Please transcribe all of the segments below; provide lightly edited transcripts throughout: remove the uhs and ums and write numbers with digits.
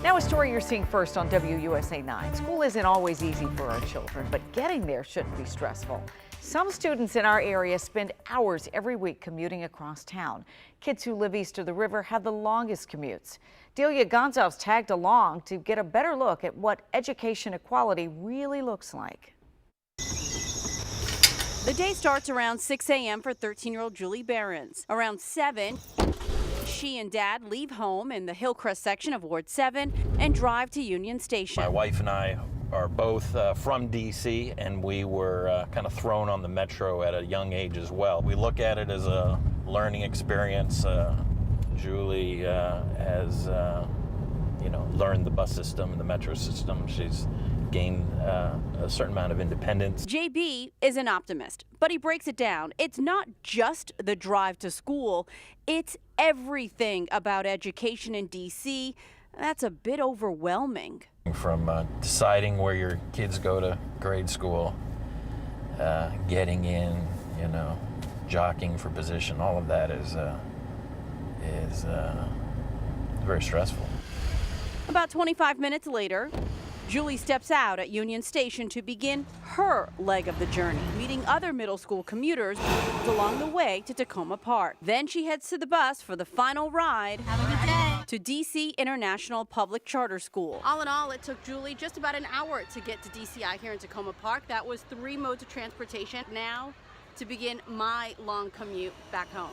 Now a story you're seeing first on WUSA 9. School isn't always easy for our children, but getting there shouldn't be stressful. Some students in our area spend hours every week commuting across town. Kids who live east of the river have the longest commutes. Delia Gonzalez tagged along to get a better look at what education equality really looks like. The day starts around 6 a.m. for 13-year-old Julie Behrens. Around 7, she and Dad leave home in the Hillcrest section of Ward 7 and drive to Union Station. My wife and I are both from D.C., and we were kind of thrown on the metro at a young age as well. We look at it as a learning experience. Julie has, learned the bus system and the metro system. She's gained a certain amount of independence. JB is an optimist, but he breaks it down. It's not just the drive to school, it's everything about education in D.C. that's a bit overwhelming. From deciding where your kids go to grade school, getting in, jockeying for position, all of that is very stressful. About 25 minutes later, Julie steps out at Union Station to begin her leg of the journey, meeting other middle school commuters along the way to Tacoma Park. Then she heads to the bus for the final ride. Have a good day. To DC International Public Charter School. All in all, it took Julie just about an hour to get to DCI here in Tacoma Park. That was 3 modes of transportation. Now, to begin my long commute back home.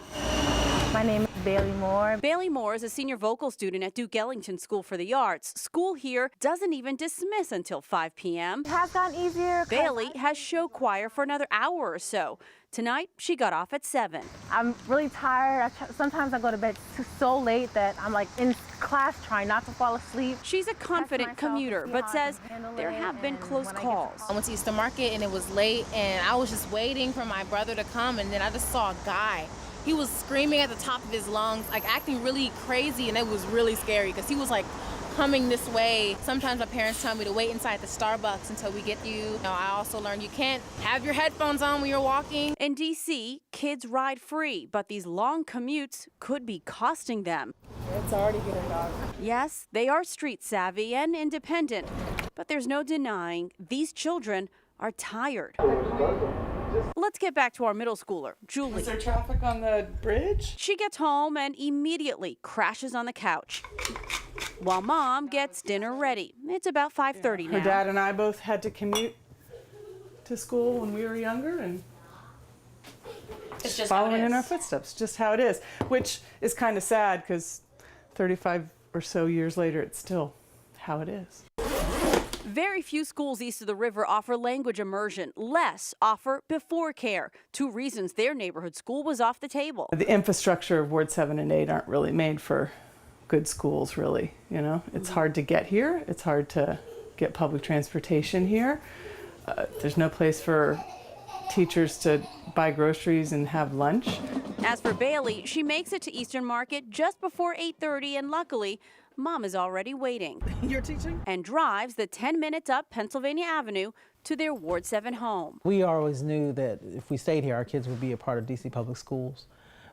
My name is Bailey Moore. Bailey Moore is a senior vocal student at Duke Ellington School for the Arts. School here doesn't even dismiss until 5 p.m. It has gotten easier. Bailey has show choir for another hour or so. Tonight, she got off at 7. I'm really tired. Sometimes I go to bed so late that I'm like in class trying not to fall asleep. She's a confident commuter, but says there have been close calls. I went to Eastern Market and it was late, and I was just waiting for my brother to come, and then I just saw a guy. He was screaming at the top of his lungs, like acting really crazy, and it was really scary because he was like coming this way. Sometimes my parents tell me to wait inside the Starbucks until we get you. I also learned you can't have your headphones on when you're walking. In D.C., kids ride free, but these long commutes could be costing them. It's already getting dark. Yes, they are street savvy and independent, but there's no denying these children are tired. Let's get back to our middle schooler, Julie. Is there traffic on the bridge? She gets home and immediately crashes on the couch while Mom gets dinner ready. It's about 5:30 now. Her dad and I both had to commute to school when we were younger, and It's just following how it in is. our footsteps, just how it is, which is kind of sad because 35 or so years later, it's still how it is. Very few schools east of the river offer language immersion. Less offer before care. 2 reasons their neighborhood school was off the table. The infrastructure of Ward 7 and 8 aren't really made for good schools, really. It's hard to get here. It's hard to get public transportation here. There's no place for teachers to buy groceries and have lunch. As for Bailey, she makes it to Eastern Market just before 8:30, and luckily, Mom is already waiting. You're teaching? And drives the 10 minutes up Pennsylvania Avenue to their Ward 7 home. We always knew that if we stayed here, our kids would be a part of DC Public Schools,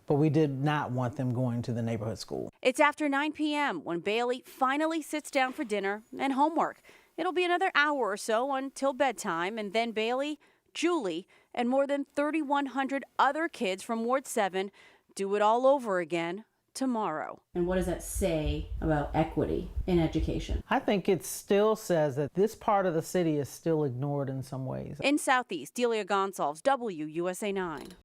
but we did not want them going to the neighborhood school. It's after 9 p.m. when Bailey finally sits down for dinner and homework. It'll be another hour or so until bedtime, and then Bailey, Julie, and more than 3,100 other kids from Ward 7 do it all over again tomorrow. And what does that say about equity in education? I think it still says that this part of the city is still ignored in some ways. In Southeast, Delia Gonzalez, WUSA 9.